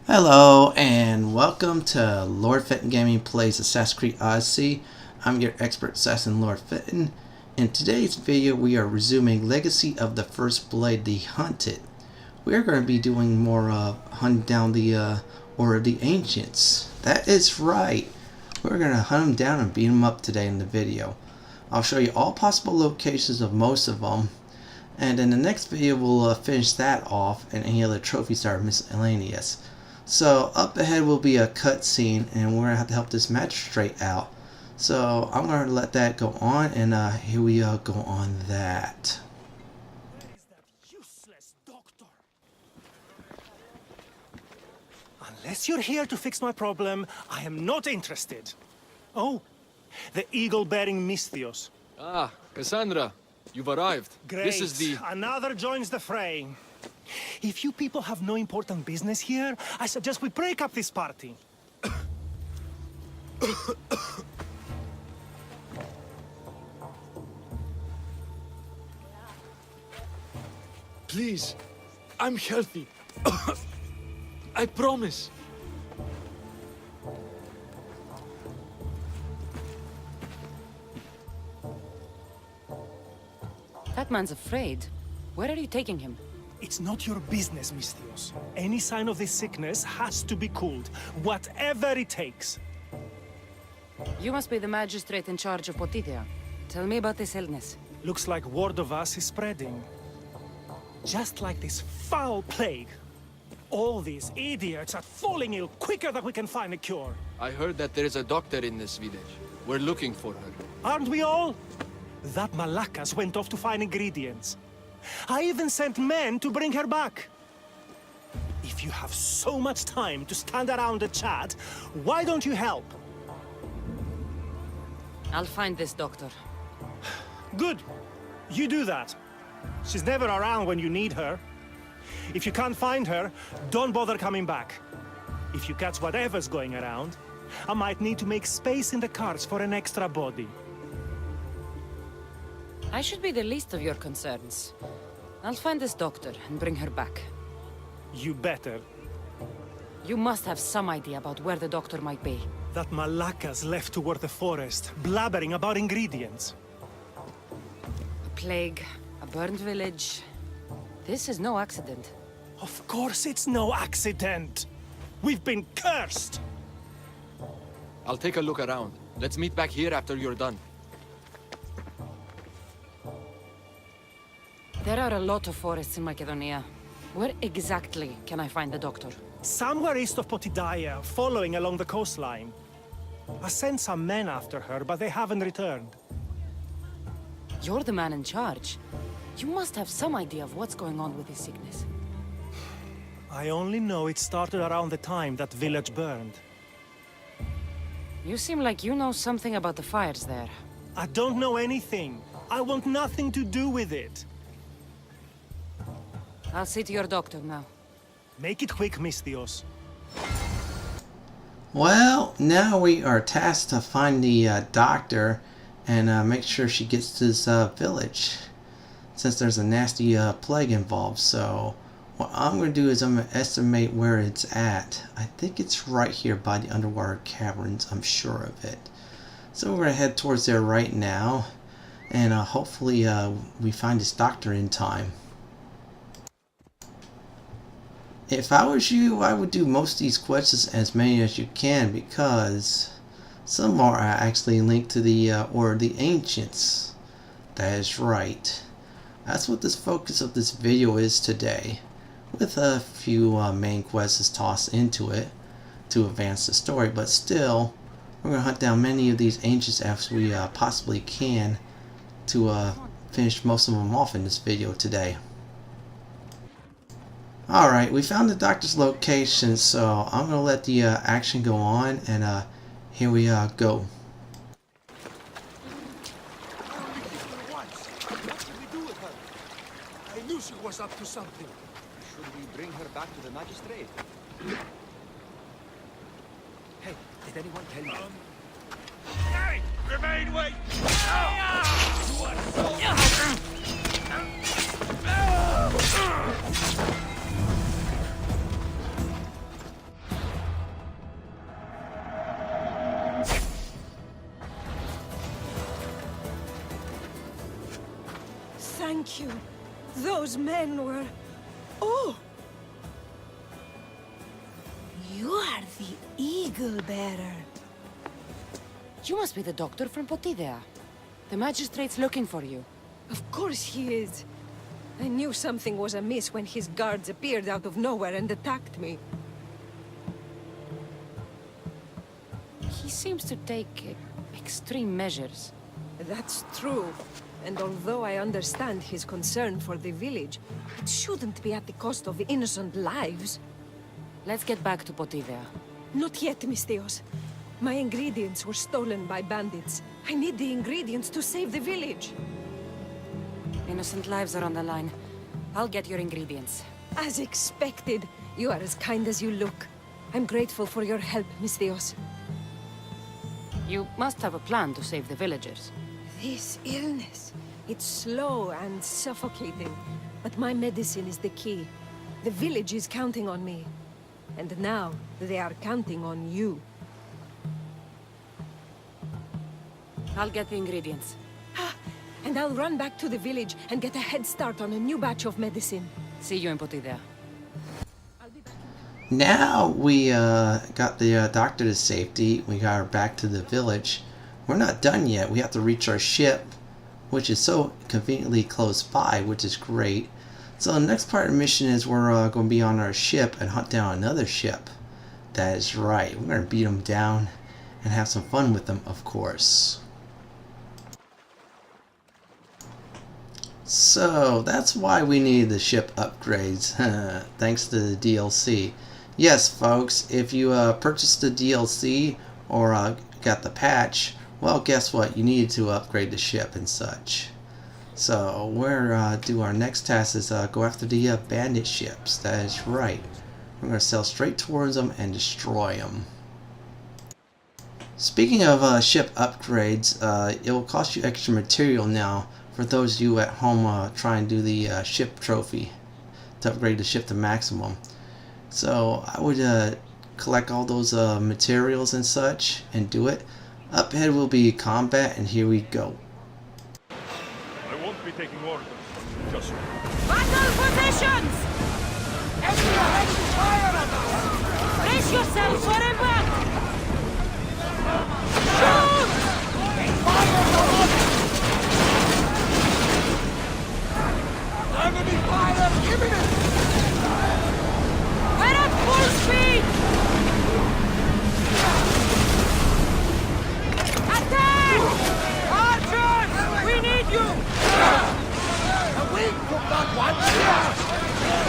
Hello and welcome to Lord Fenton Gaming Plays Assassin's Creed Odyssey. I'm your expert assassin Lord Fenton. In today's video we are resuming Legacy of the First Blade, the Hunted. We are going to be doing more hunting down the Order of the Ancients. That is right. We're going to hunt them down and beat them up today in the video. I'll show you all possible locations of most of them. And in the next video we'll finish that off and any other trophies that are miscellaneous. So up ahead will be a cutscene, and we're gonna have to help this magistrate out. So I'm gonna let that go on, and here we go on that. Where is that useless doctor? Unless you're here to fix my problem, I am not interested. Oh, the eagle-bearing Misthios. Ah, Cassandra, you've arrived. Great. This is the... Another joins the fray. If you people have no important business here, I suggest we break up this party. Please, I'm healthy. I promise. That man's afraid. Where are you taking him? It's not your business, Misthios. Any sign of this sickness has to be cooled, whatever it takes. You must be the magistrate in charge of Potidea. Tell me about this illness. Looks like word of us is spreading. Just like this foul plague. All these idiots are falling ill quicker than we can find a cure. I heard that there is a doctor in this village. We're looking for her. Aren't we all? That Natakas went off to find ingredients. I even sent men to bring her back. If you have so much time to stand around and chat, why don't you help? I'll find this doctor. Good. You do that. She's never around when you need her. If you can't find her, don't bother coming back. If you catch whatever's going around, I might need to make space in the carts for an extra body. I should be the least of your concerns. I'll find this doctor and bring her back. You better. You must have some idea about where the doctor might be. That Natakas left toward the forest, blabbering about ingredients. A plague, a burned village. This is no accident. Of course it's no accident. We've been cursed. I'll take a look around. Let's meet back here after you're done. There are a lot of forests in Makedonia. Where exactly can I find the doctor? Somewhere east of Potidea, following along the coastline. I sent some men after her, but they haven't returned. You're the man in charge. You must have some idea of what's going on with this sickness. I only know it started around the time that village burned. You seem like you know something about the fires there. I don't know anything. I want nothing to do with it. I'll see to your doctor now. Make it quick, Misthios. Well, now we are tasked to find the doctor and make sure she gets to this village, since there's a nasty plague involved. So what I'm going to do is I'm going to estimate where it's at. I think it's right here by the underwater caverns. I'm sure of it. So we're going to head towards there right now, and hopefully we find this doctor in time. If I was you, I would do most of these quests as many as you can, because some are actually linked to the Order of the Ancients. That is right. That's what this focus of this video is today, with a few main quests tossed into it to advance the story, but still, we're going to hunt down many of these ancients as we possibly can to finish most of them off in this video today. Alright, we found the doctor's location, so I'm going to let the action go on, and here we go. What should we do with her? I knew she was up to something. Should we bring her back to the magistrate? Hey, did anyone tell you? Hey! Remain wait! Thank you. Those men were... Oh! You are the Eagle Bearer. You must be the doctor from Potidea. The Magistrate's looking for you. Of course he is. I knew something was amiss when his guards appeared out of nowhere and attacked me. He seems to take extreme measures. That's true. And although I understand his concern for the village, it shouldn't be at the cost of innocent lives. Let's get back to Potidea. Not yet, Misthios. My ingredients were stolen by bandits. I need the ingredients to save the village. Innocent lives are on the line. I'll get your ingredients. As expected. You are as kind as you look. I'm grateful for your help, Misthios. You must have a plan to save the villagers. This illness, it's slow and suffocating, but my medicine is the key. The village is counting on me. And now, they are counting on you. I'll get the ingredients. And I'll run back to the village and get a head start on a new batch of medicine. See you in Potidea. Now we got the doctor to safety. We got her back to the village. We're not done yet. We have to reach our ship, which is so conveniently close by, which is great. So the next part of the mission is we're going to be on our ship and hunt down another ship. That is right. We're going to beat them down and have some fun with them, of course. So that's why we need the ship upgrades, thanks to the DLC. Yes, folks, if you purchased the DLC or got the patch, well, guess what? You needed to upgrade the ship and such. So where do our next task is go after the bandit ships. That is right. We're going to sail straight towards them and destroy them. Speaking of ship upgrades, it will cost you extra material now for those of you at home trying to do the ship trophy to upgrade the ship to maximum. So I would collect all those materials and such and do it. Up ahead will be combat, and here we go. I won't be taking orders. Just Battle positions! enemy ready to fire at us! Brace yourselves for impact! Shoot! Fire from us! Enemy fire imminent! We're at full speed! Attack! Archers! We need you! A wing from that one!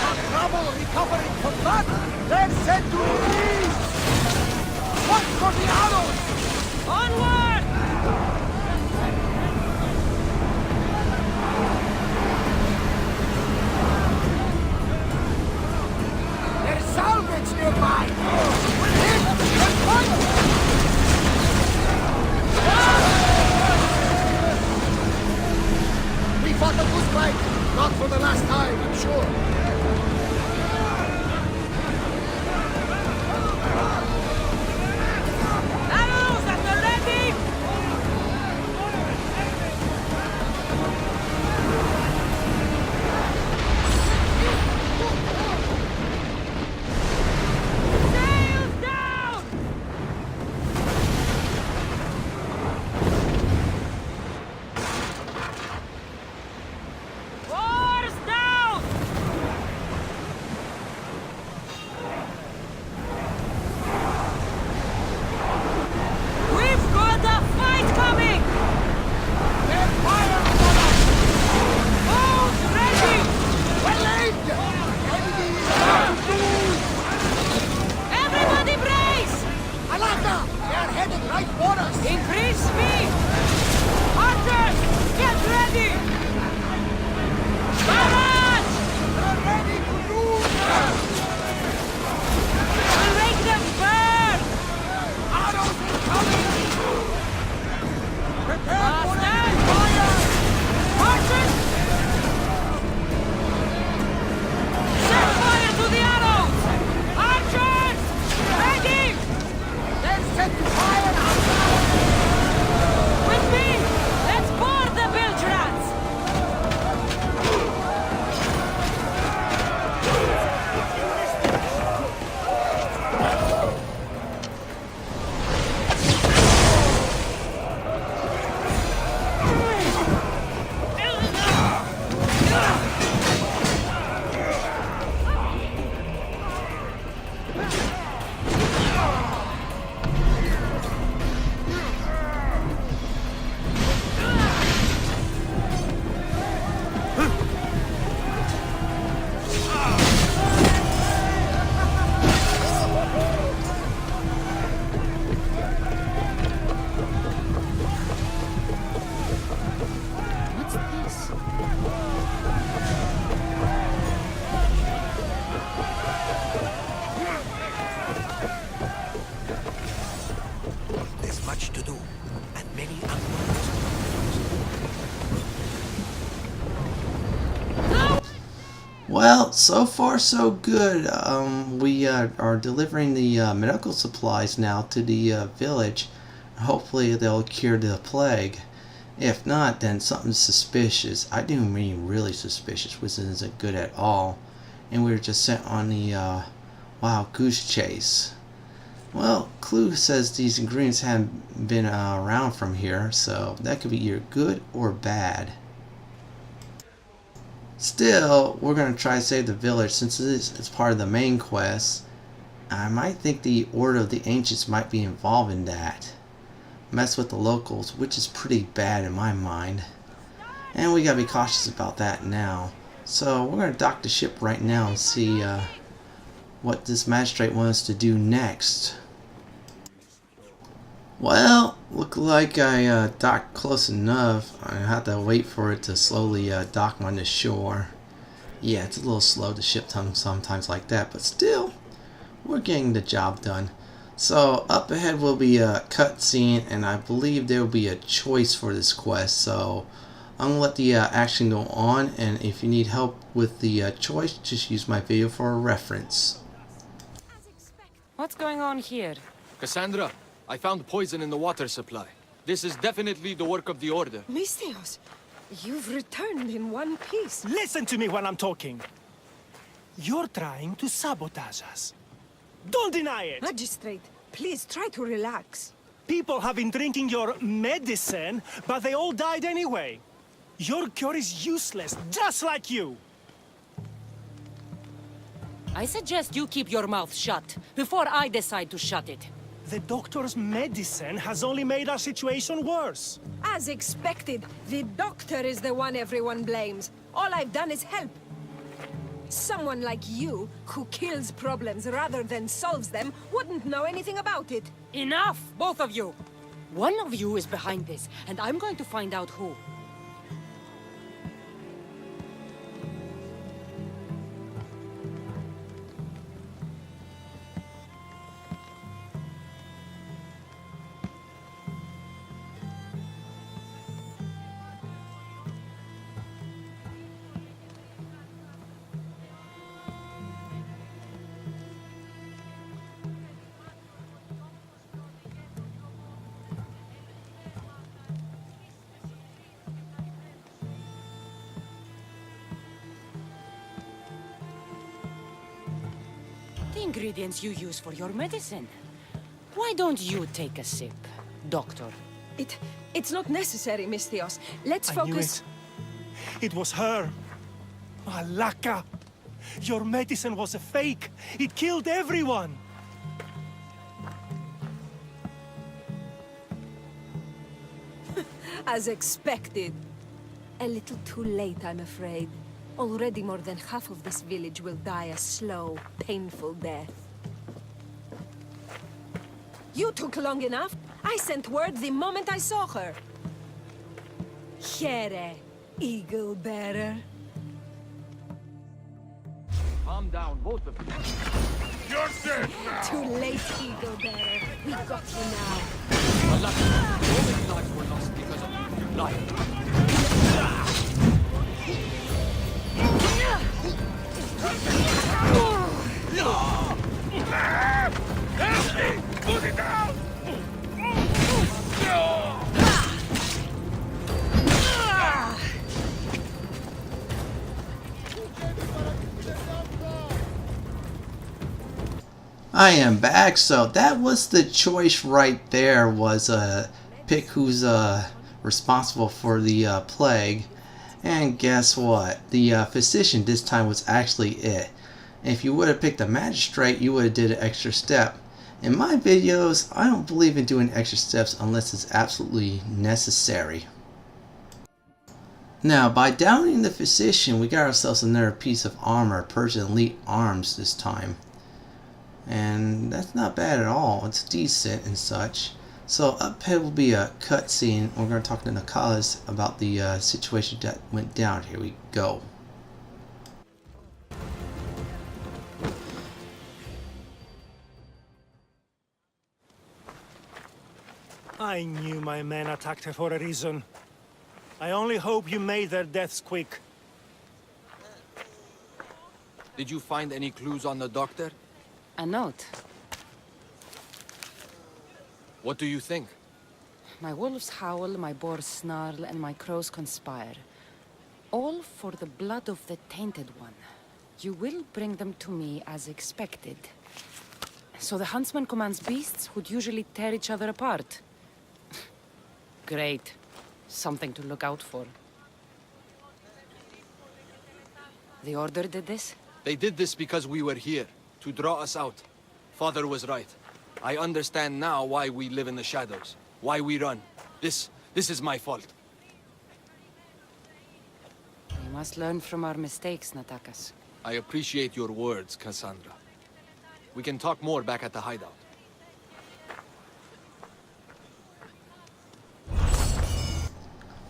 Not trouble recovering from that! They're sent to release! Watch for the arrows! Onward! There's salvage nearby! Hit and fire! We fought a good fight, not for the last time, I'm sure. Arrows at the ready! Sails down! Oars down! Well, so far so good. We are delivering the medical supplies now to the village. Hopefully they'll cure the plague. If not, then something's suspicious. I do mean really suspicious, which isn't good at all. And we were just sent on the wild goose chase. Well, Clue says these ingredients haven't been around from here, so that could be either good or bad. Still, we're going to try to save the village since it's part of the main quest. I might think the Order of the Ancients might be involved in that. Mess with the locals, which is pretty bad in my mind. And we gotta be cautious about that now. So we're gonna dock the ship right now and see what this magistrate wants to do next. Well, look like I docked close enough. I have to wait for it to slowly dock on the shore. Yeah, it's a little slow to ship sometimes like that, but still, we're getting the job done. So up ahead will be a cutscene, and I believe there will be a choice for this quest. So I'm gonna let the action go on, and if you need help with the choice, just use my video for a reference. What's going on here? Cassandra, I found poison in the water supply. This is definitely the work of the Order. Misthios, you've returned in one piece. Listen to me when I'm talking. You're trying to sabotage us. Don't deny it! Magistrate, please try to relax. People have been drinking your medicine, but they all died anyway. Your cure is useless, just like you! I suggest you keep your mouth shut before I decide to shut it. The doctor's medicine has only made our situation worse. As expected, the doctor is the one everyone blames. All I've done is help. Someone like you, who kills problems rather than solves them, wouldn't know anything about it. Enough, both of you! One of you is behind this, and I'm going to find out who. The ingredients you use for your medicine. Why don't you take a sip, Doctor? It's not necessary, Misthios. Let's focus. It was her. Malaka! Your medicine was a fake. It killed everyone. As expected. A little too late, I'm afraid. Already more than half of this village will die a slow, painful death. You took long enough. I sent word the moment I saw her. Here, eagle bearer. Calm down, both of you. You're safe now! Too late, eagle bearer. We got you now. Alas, so many lives were lost because of you. Liar. Put it down! I am back. So that was the choice right there, was pick who's responsible for the plague. And guess what? The physician this time was actually it. If you would have picked a magistrate, you would have did an extra step. In my videos, I don't believe in doing extra steps unless it's absolutely necessary. Now, by downing the physician, we got ourselves another piece of armor, Persian Elite Arms this time. And that's not bad at all. It's decent and such. So up ahead will be a cutscene. We're going to talk to Natakas about the situation that went down. Here we go. I knew my men attacked her for a reason. I only hope you made their deaths quick. Did you find any clues on the doctor? A note. What do you think? My wolves howl, my boars snarl, and my crows conspire. All for the blood of the Tainted One. You will bring them to me as expected. So the huntsman commands beasts who'd usually tear each other apart. Great. Something to look out for. The Order did this? They did this because we were here, to draw us out. Father was right. I understand now why we live in the shadows, why we run. This is my fault. We must learn from our mistakes, Natakas. I appreciate your words, Cassandra. We can talk more back at the hideout.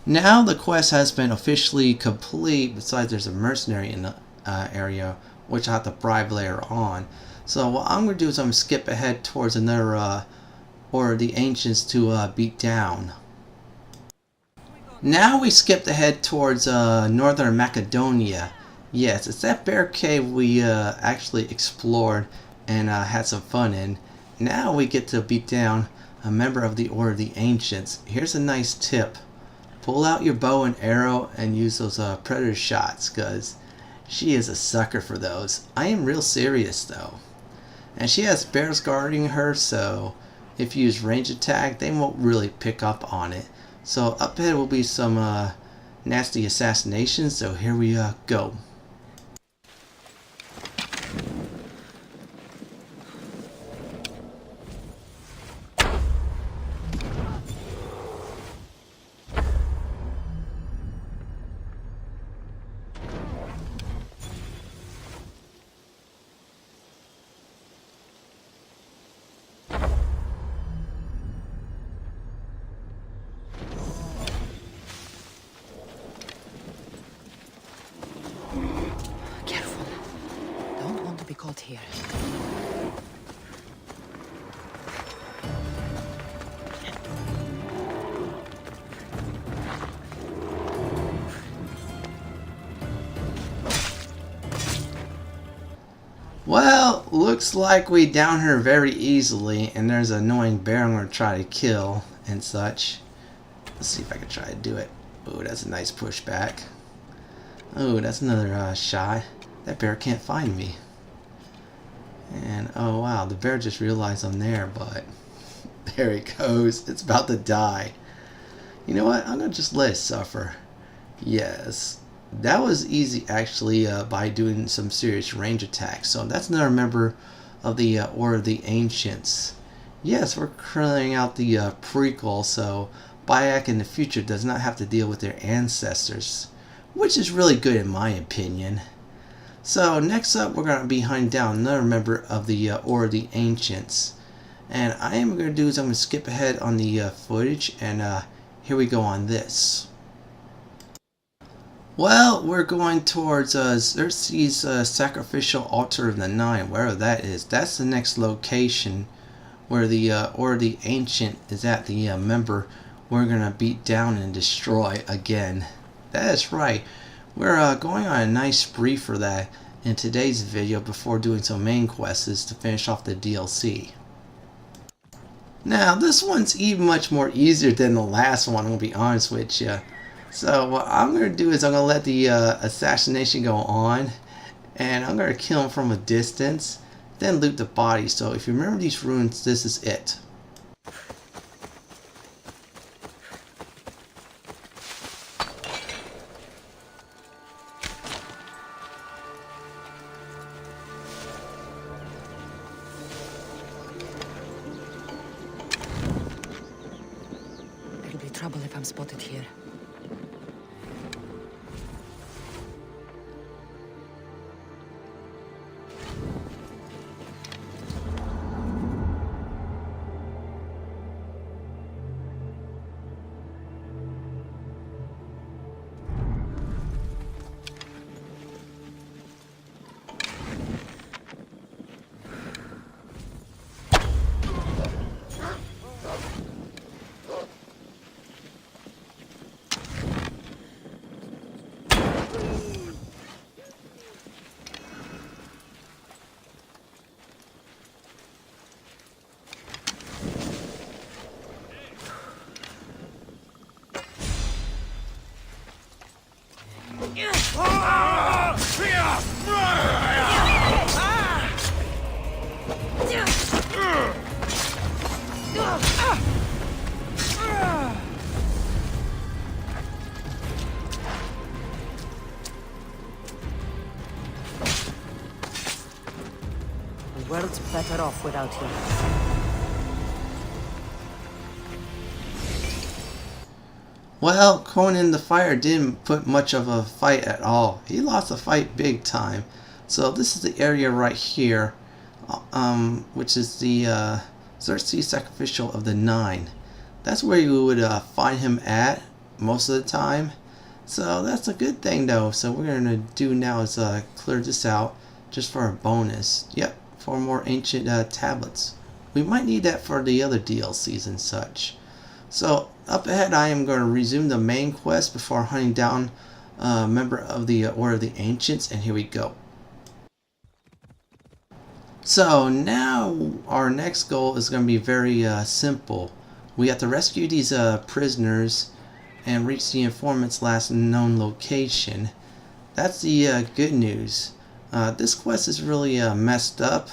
Now the quest has been officially complete, besides there's a mercenary in the area, which I have to bribe later on. So what I'm going to do is I'm going to skip ahead towards another Order of the Ancients to beat down. Now we skipped ahead towards northern Makedonia. Yes, it's that bear cave we actually explored and had some fun in. Now we get to beat down a member of the Order of the Ancients. Here's a nice tip. Pull out your bow and arrow and use those predator shots, because she is a sucker for those. I am real serious though. And she has bears guarding her, so if you use range attack, they won't really pick up on it. So up ahead will be some nasty assassinations, so here we go. Careful. Don't want to be caught here. Well, looks like we down her very easily, and there's an annoying bear I'm going to try to kill and such. Let's see if I can try to do it. Oh, that's a nice pushback. Oh, that's another shot. That bear can't find me. And oh wow, the bear just realized I'm there, but there it goes. It's about to die. You know what? I'm going to just let it suffer. Yes. That was easy actually by doing some serious range attacks. So that's another member of the Order of the Ancients. Yes, we're clearing out the prequel, so Bayek in the future does not have to deal with their ancestors, which is really good in my opinion. So next up, we're going to be hunting down another member of the Order of the Ancients. And I am going to do is I'm going to skip ahead on the footage, and here we go on this. Well, we're going towards Xerxes' sacrificial altar of the Nine, wherever that is. That's the next location where the Order of the Ancient is at, the member we're going to beat down and destroy again. That is right. We're going on a nice spree for that in today's video before doing some main quests to finish off the DLC. Now, this one's even much more easier than the last one, I'll be honest with you. So what I'm going to do is I'm going to let the assassination go on, and I'm going to kill him from a distance, then loot the body. So if you remember these runes, this is it. There'll be trouble if I'm spotted here. The world's better off without him. Well, Konon the Fire didn't put much of a fight at all. He lost the fight big time. So this is the area right here, which is the Xerxes Sacrificial of the Nine. That's where you would find him at most of the time. So that's a good thing though. So what we're going to do now is clear this out just for a bonus. Yep, for more ancient tablets. We might need that for the other DLCs and such. So up ahead I am going to resume the main quest before hunting down a member of the Order of the Ancients, and here we go. So now our next goal is going to be very simple. We have to rescue these prisoners and reach the informant's last known location. That's the good news. This quest is really messed up.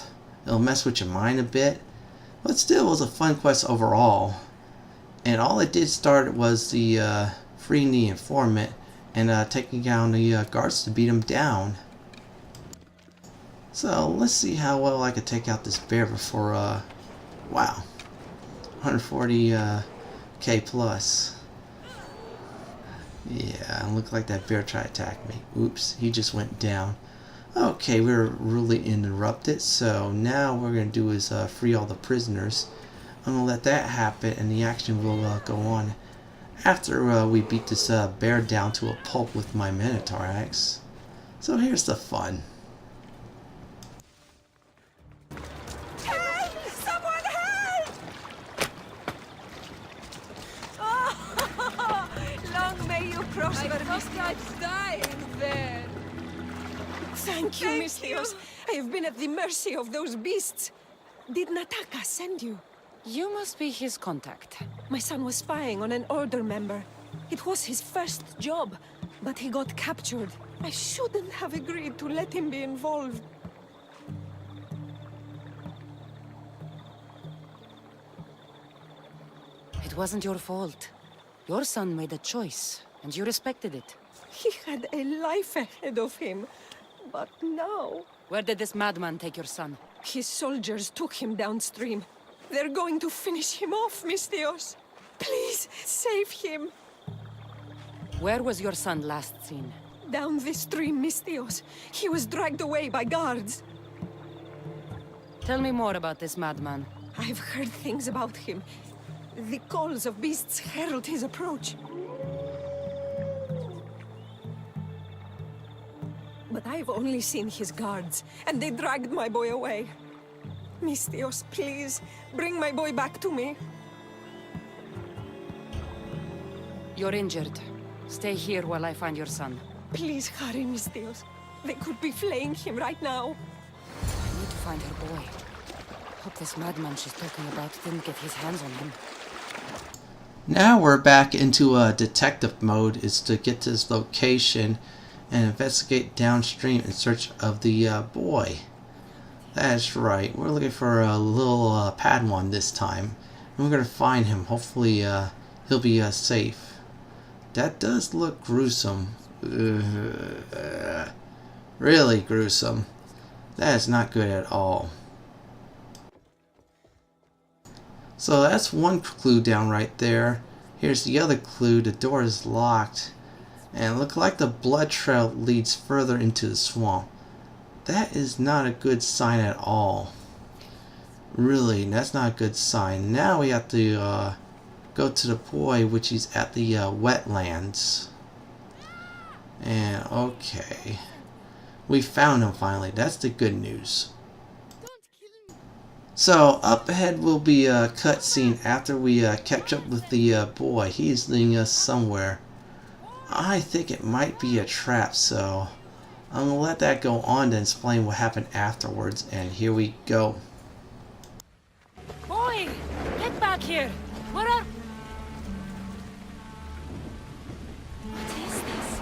It'll mess with your mind a bit, but still it was a fun quest overall. And all it did start was the freeing the informant and taking down the guards to beat him down. So let's see how well I could take out this bear before, wow, 140k plus. Yeah, looked like that bear tried to attack me. Oops, he just went down. Okay, we're really interrupted, so now what we're going to do is free all the prisoners. I'm going to let that happen, and the action will go on after we beat this bear down to a pulp with my Minotaur axe. So here's the fun. Help! Someone help! Oh, long may you prosper. I thought I'd die there. Thank you, Misthios. I have been at the mercy of those beasts. Did Natakas send you? You must be his contact. My son was spying on an Order member. It was his first job, but he got captured. I shouldn't have agreed to let him be involved. It wasn't your fault. Your son made a choice, and you respected it. He had a life ahead of him, but now... Where did this madman take your son? His soldiers took him downstream. They're going to finish him off, Misthios. Please, save him. Where was your son last seen? Down this stream, Misthios. He was dragged away by guards. Tell me more about this madman. I've heard things about him. The calls of beasts herald his approach. But I've only seen his guards, and they dragged my boy away. Misthios, please, bring my boy back to me. You're injured. Stay here while I find your son. Please hurry, Misthios. They could be flaying him right now. I need to find her boy. Hope this madman she's talking about didn't get his hands on him. Now we're back into detective mode. Is to get to this location and investigate downstream in search of the boy. That's right, we're looking for a little Padawan this time. And we're going to find him. Hopefully he'll be safe. That does look gruesome. Really gruesome. That is not good at all. So that's one clue down right there. Here's the other clue. The door is locked. And it looks like the blood trail leads further into the swamp. That is not a good sign at all. Really, that's not a good sign. Now we have to go to the boy, which is at the wetlands. And okay. We found him finally. That's the good news. So up ahead will be a cutscene after we catch up with the boy. He's leading us somewhere. I think it might be a trap, so I'm going to let that go on to explain what happened afterwards, and here we go. Boy! Get back here! Where are... What is this?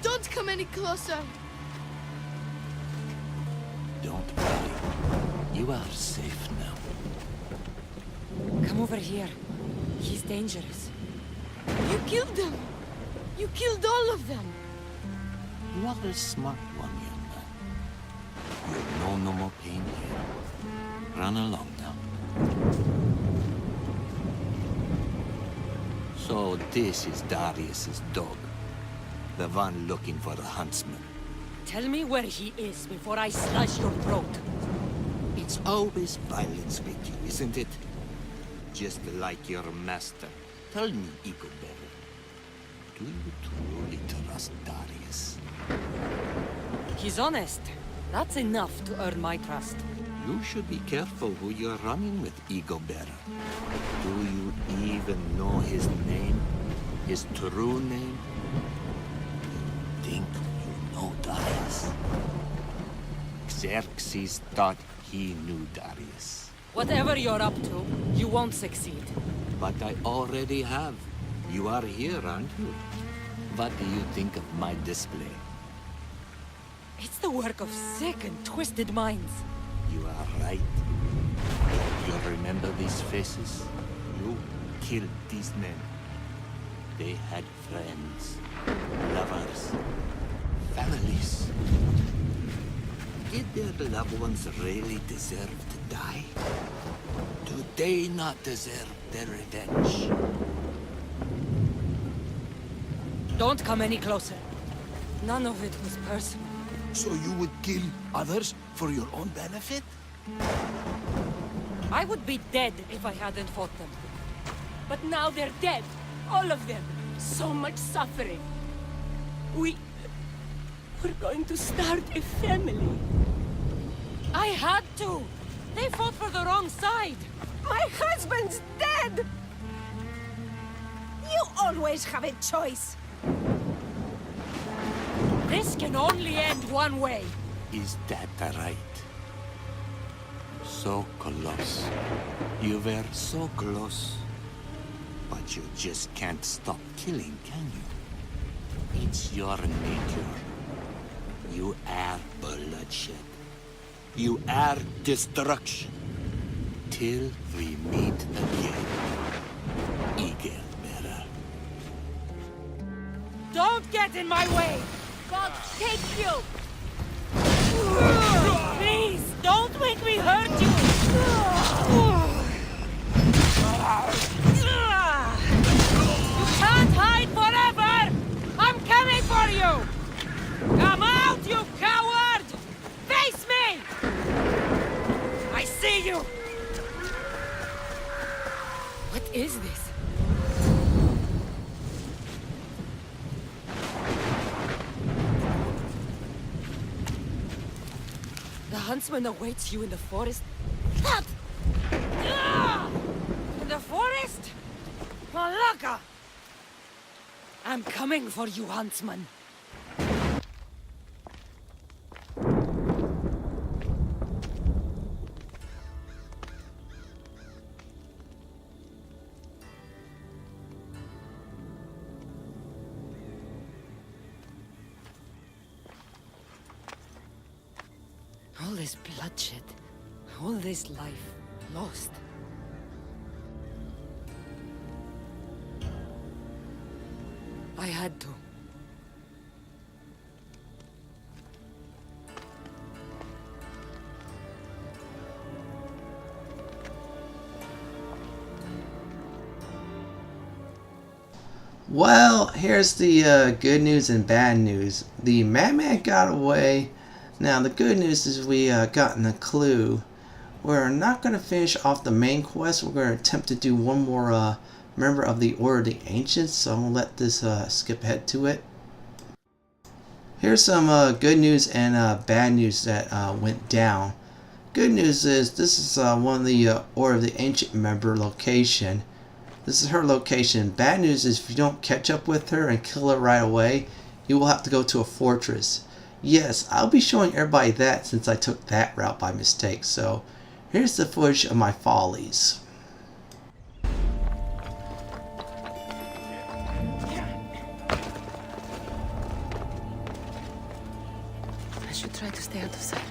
Don't come any closer. Don't worry. You are safe now. Come over here. He's dangerous. You killed them. You killed all of them. You are a smart one, young man. You know no more pain here. Run along now. So this is Darius's dog. The one looking for the huntsman. Tell me where he is before I slash your throat. It's always violence with you, isn't it? Just like your master. Tell me, Eaglebearer. Do you truly trust Darius? He's honest. That's enough to earn my trust. You should be careful who you're running with, Eaglebearer. Do you even know his name? His true name? You think you know Darius? Xerxes thought he knew Darius. Whatever you're up to, you won't succeed. But I already have. You are here, aren't you? What do you think of my display? It's the work of sick and twisted minds. You are right. You remember these faces? You killed these men. They had friends, lovers, families. Did their loved ones really deserve to die? Do they not deserve their revenge? Don't come any closer. None of it was personal. So you would kill others for your own benefit? I would be dead if I hadn't fought them. But now they're dead. All of them. So much suffering. We're going to start a family. I had to. They fought for the wrong side. My husband's dead! You always have a choice. This can only end one way. Is that right? So close. You were so close. But you just can't stop killing, can you? It's your nature. You are bloodshed. You are destruction. Till we meet again. Eaglebearer. Don't get in my way! God take you! Please, don't make me hurt you! You can't hide forever! I'm coming for you! Come out, you coward! Face me! I see you! What is this? The huntsman awaits you in the forest. What? In the forest? Malaka! I'm coming for you, huntsman. All this bloodshed, all this life lost. I had to. Well, here's the good news and bad news. The madman got away. Now, the good news is we gotten a clue. We're not going to finish off the main quest. We're going to attempt to do one more member of the Order of the Ancients, so I'm going to let this skip ahead to it. Here's some good news and bad news that went down. Good news is this is one of the Order of the Ancient member location. This is her location. Bad news is if you don't catch up with her and kill her right away, you will have to go to a fortress. Yes, I'll be showing everybody that since I took that route by mistake. So here's the footage of my follies. should try to stay out of sight.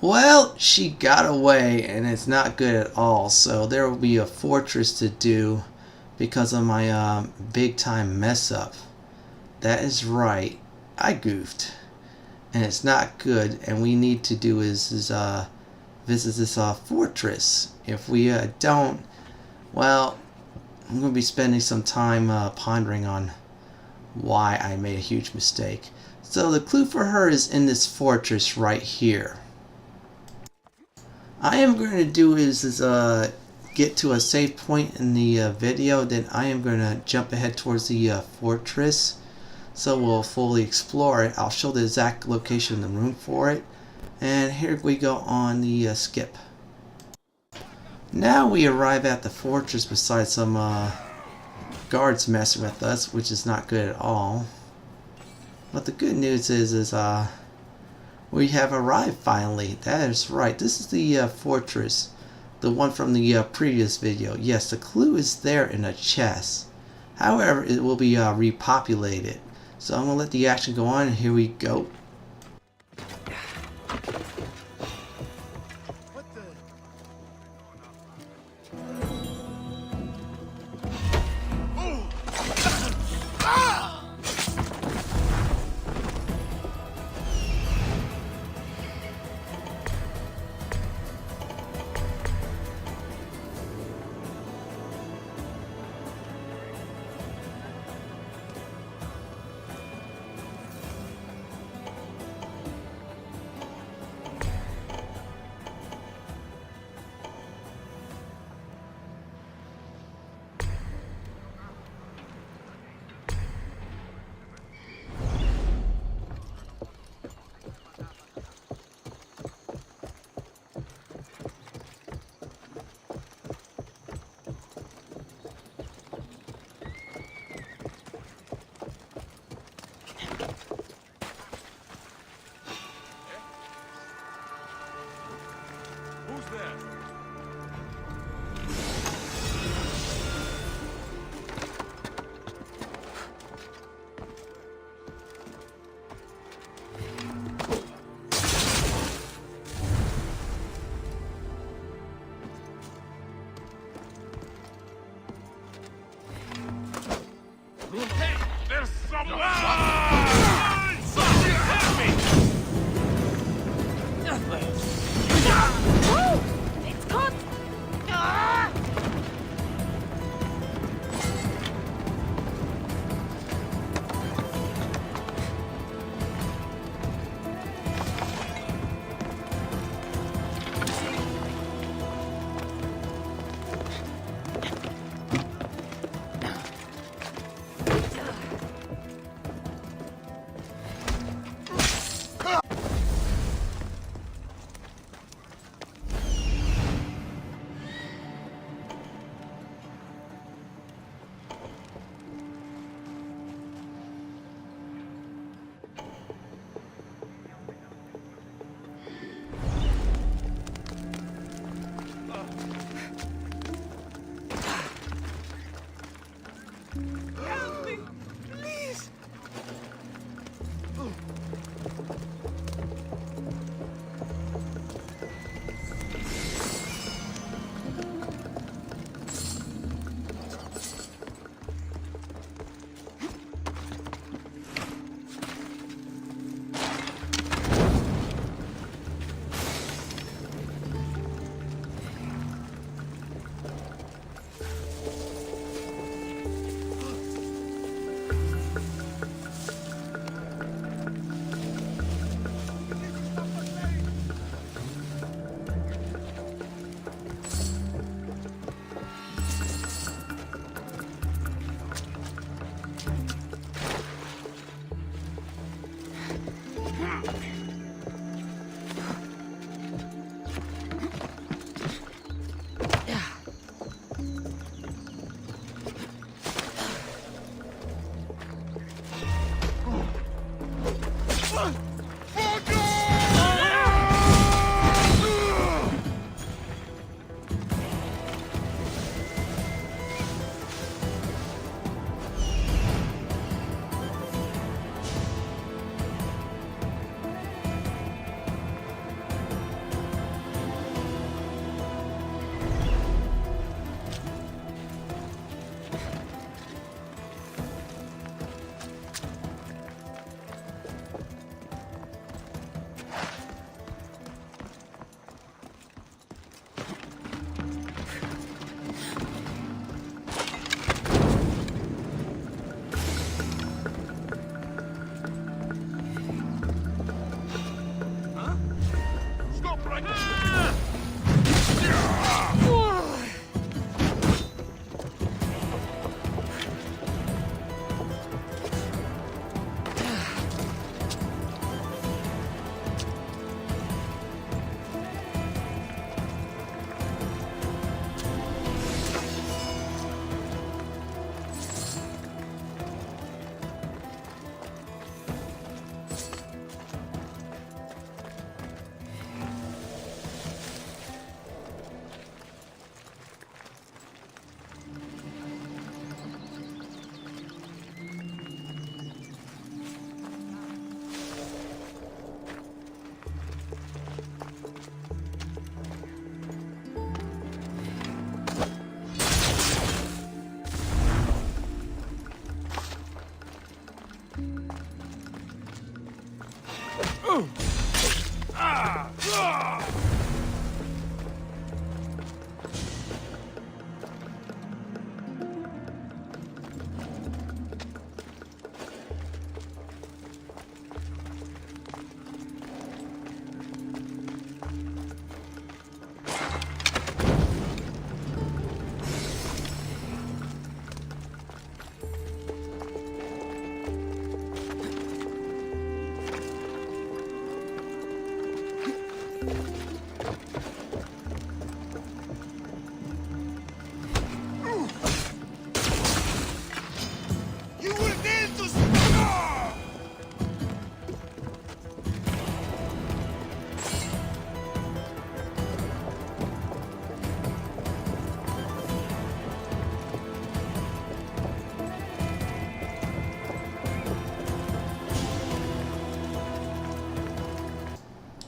Well, she got away, and it's not good at all. So there will be a fortress to do because of my big time mess up. That is right, I goofed, and it's not good. And we need to do is visit this fortress. If we don't, well, I'm going to be spending some time pondering on why I made a huge mistake. So the clue for her is in this fortress right here. I am going to do is get to a safe point in the video, then I am going to jump ahead towards the fortress, so we'll fully explore it. I'll show the exact location in the room for it, and here we go on the skip. Now we arrive at the fortress beside some guards messing with us, which is not good at all. But the good news is we have arrived finally. That is right. This is the fortress, the one from the previous video. Yes, the clue is there in a chest. However, it will be repopulated. So I'm gonna let the action go on, and here we go.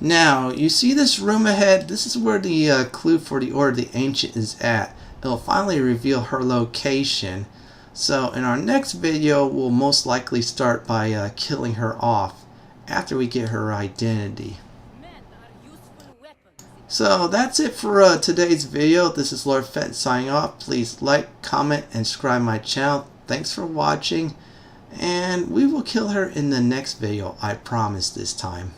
Now, you see this room ahead? This is where the clue for the Order of the Ancient is at. It'll finally reveal her location. So in our next video, we'll most likely start by killing her off after we get her identity. So that's it for today's video. This is Lord Fenton signing off. Please like, comment, and subscribe my channel. Thanks for watching. And we will kill her in the next video, I promise this time.